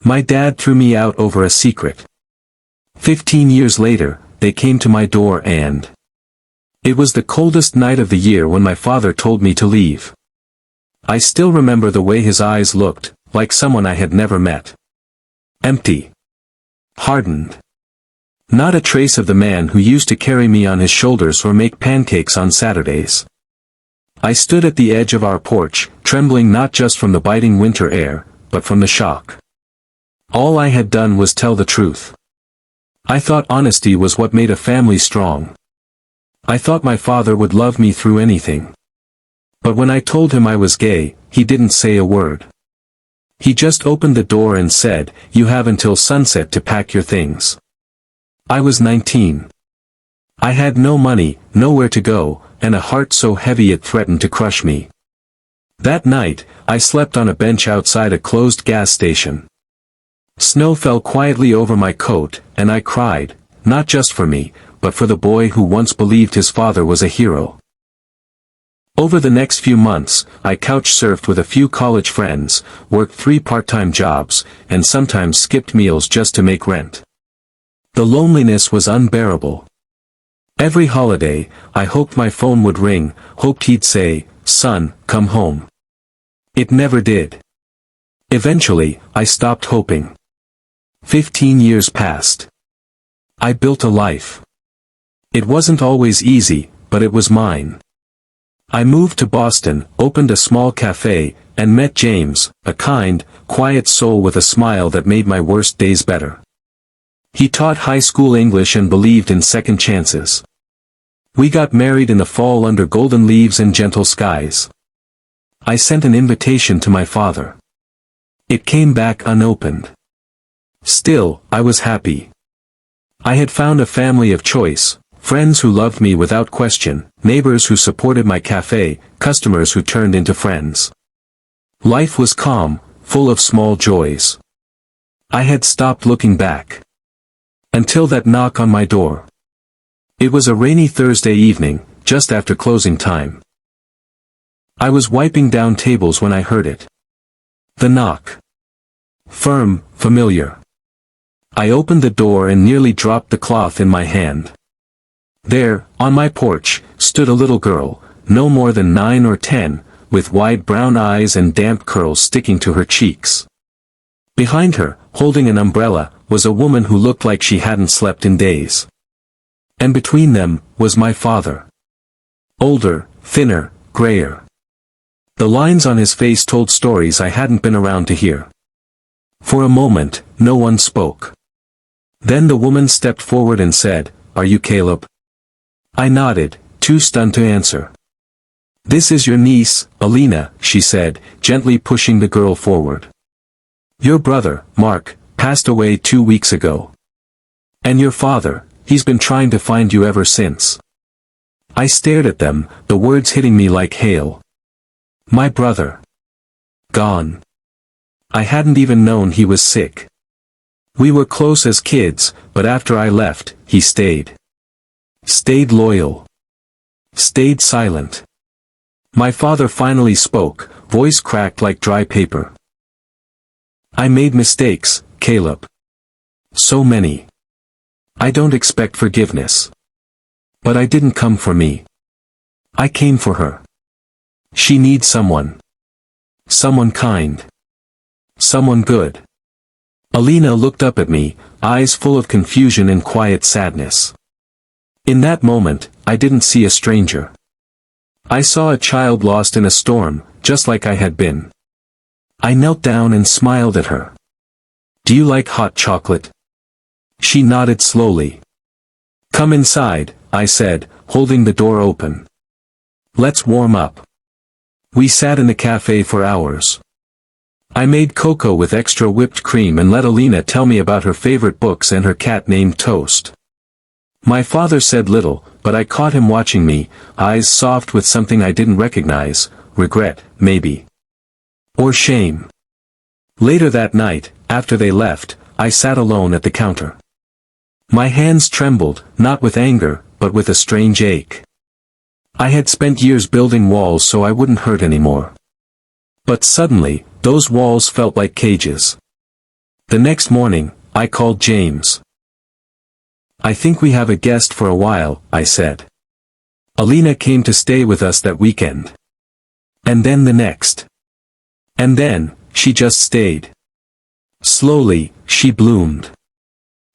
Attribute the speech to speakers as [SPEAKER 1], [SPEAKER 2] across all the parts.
[SPEAKER 1] My dad threw me out over a secret. 15 years later, they came to my door and... It was the coldest night of the year when my father told me to leave. I still remember the way his eyes looked, like someone I had never met. Empty. Hardened. Not a trace of the man who used to carry me on his shoulders or make pancakes on Saturdays. I stood at the edge of our porch, trembling not just from the biting winter air, but from the shock. All I had done was tell the truth. I thought honesty was what made a family strong. I thought my father would love me through anything. But when I told him I was gay, he didn't say a word. He just opened the door and said, "You have until sunset to pack your things." I was 19. I had no money, nowhere to go, and a heart so heavy it threatened to crush me. That night, I slept on a bench outside a closed gas station. Snow fell quietly over my coat, and I cried, not just for me, but for the boy who once believed his father was a hero. Over the next few months, I couch-surfed with a few college friends, worked 3 part-time jobs, and sometimes skipped meals just to make rent. The loneliness was unbearable. Every holiday, I hoped my phone would ring, hoped he'd say, "Son, come home." It never did. Eventually, I stopped hoping. 15 years passed. I built a life. It wasn't always easy, but it was mine. I moved to Boston, opened a small cafe, and met James, a kind, quiet soul with a smile that made my worst days better. He taught high school English and believed in second chances. We got married in the fall under golden leaves and gentle skies. I sent an invitation to my father. It came back unopened. Still, I was happy. I had found a family of choice, friends who loved me without question, neighbors who supported my cafe, customers who turned into friends. Life was calm, full of small joys. I had stopped looking back. Until that knock on my door. It was a rainy Thursday evening, just after closing time. I was wiping down tables when I heard it. The knock. Firm, familiar. I opened the door and nearly dropped the cloth in my hand. There, on my porch, stood a little girl, no more than 9 or 10, with wide brown eyes and damp curls sticking to her cheeks. Behind her, holding an umbrella, was a woman who looked like she hadn't slept in days. And between them, was my father. Older, thinner, grayer. The lines on his face told stories I hadn't been around to hear. For a moment, no one spoke. Then the woman stepped forward and said, "Are you Caleb?" I nodded, too stunned to answer. "This is your niece, Alina," she said, gently pushing the girl forward. "Your brother, Mark, passed away 2 weeks ago. And your father, he's been trying to find you ever since." I stared at them, the words hitting me like hail. My brother. Gone. I hadn't even known he was sick. We were close as kids, but after I left, he stayed. Stayed loyal. Stayed silent. My father finally spoke, voice cracked like dry paper. "I made mistakes, Caleb. So many. I don't expect forgiveness. But I didn't come for me. I came for her. She needs someone. Someone kind. Someone good." Alina looked up at me, eyes full of confusion and quiet sadness. In that moment, I didn't see a stranger. I saw a child lost in a storm, just like I had been. I knelt down and smiled at her. "Do you like hot chocolate?" She nodded slowly. "Come inside," I said, holding the door open. "Let's warm up." We sat in the cafe for hours. I made cocoa with extra whipped cream and let Alina tell me about her favorite books and her cat named Toast. My father said little, but I caught him watching me, eyes soft with something I didn't recognize, regret, maybe. Or shame. Later that night, after they left, I sat alone at the counter. My hands trembled, not with anger, but with a strange ache. I had spent years building walls so I wouldn't hurt anymore. But suddenly, those walls felt like cages. The next morning, I called James. "I think we have a guest for a while," I said. "Alina came to stay with us that weekend. And then the next. And then, she just stayed. Slowly, she bloomed.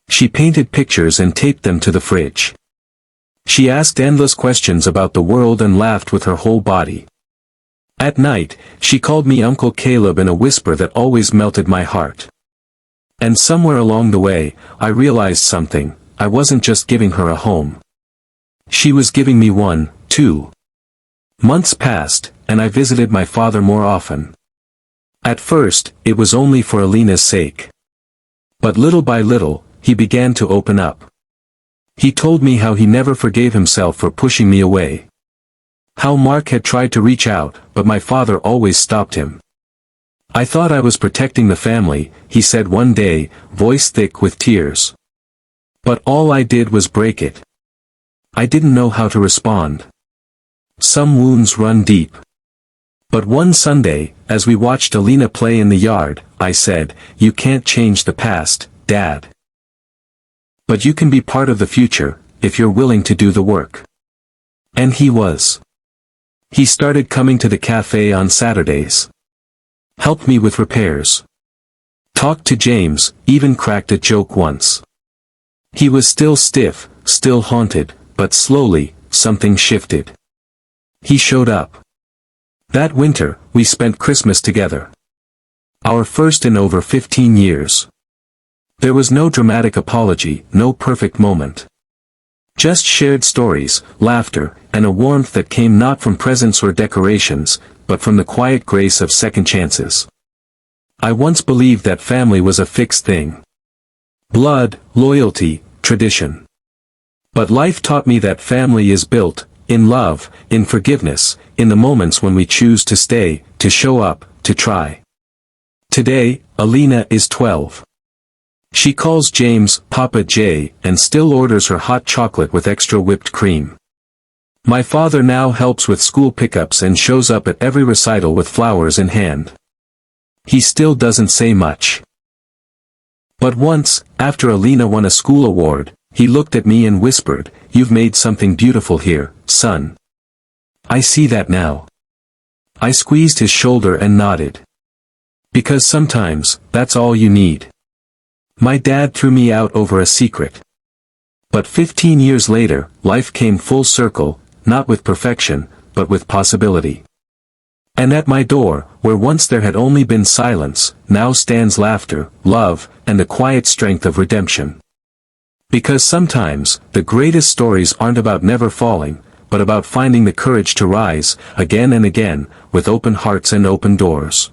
[SPEAKER 1] She painted pictures and taped them to the fridge. She asked endless questions about the world and laughed with her whole body. At night, she called me Uncle Caleb in a whisper that always melted my heart. And somewhere along the way, I realized something: I wasn't just giving her a home. She was giving me one, too. Months passed, and I visited my father more often. At first, it was only for Alina's sake. But little by little, he began to open up. He told me how he never forgave himself for pushing me away. How Mark had tried to reach out, but my father always stopped him. "I thought I was protecting the family," he said one day, voice thick with tears. "But all I did was break it. I didn't know how to respond. Some wounds run deep." But one Sunday, as we watched Alina play in the yard, I said, "You can't change the past, Dad. But you can be part of the future, if you're willing to do the work." And he was. He started coming to the cafe on Saturdays. Helped me with repairs. Talked to James, even cracked a joke once. He was still stiff, still haunted, but slowly, something shifted. He showed up. That winter, we spent Christmas together. Our first in over 15 years. There was no dramatic apology, no perfect moment. Just shared stories, laughter, and a warmth that came not from presents or decorations, but from the quiet grace of second chances. I once believed that family was a fixed thing. Blood, loyalty, tradition. But life taught me that family is built, in love, in forgiveness, in the moments when we choose to stay, to show up, to try. Today, Alina is 12. She calls James Papa J and still orders her hot chocolate with extra whipped cream. My father now helps with school pickups and shows up at every recital with flowers in hand. He still doesn't say much. But once, after Alina won a school award, he looked at me and whispered, "You've made something beautiful here, son." I see that now. I squeezed his shoulder and nodded. Because sometimes, that's all you need. My dad threw me out over a secret. But 15 years later, life came full circle, not with perfection, but with possibility. And at my door, where once there had only been silence, now stands laughter, love, and the quiet strength of redemption. Because sometimes, the greatest stories aren't about never falling, but about finding the courage to rise, again and again, with open hearts and open doors.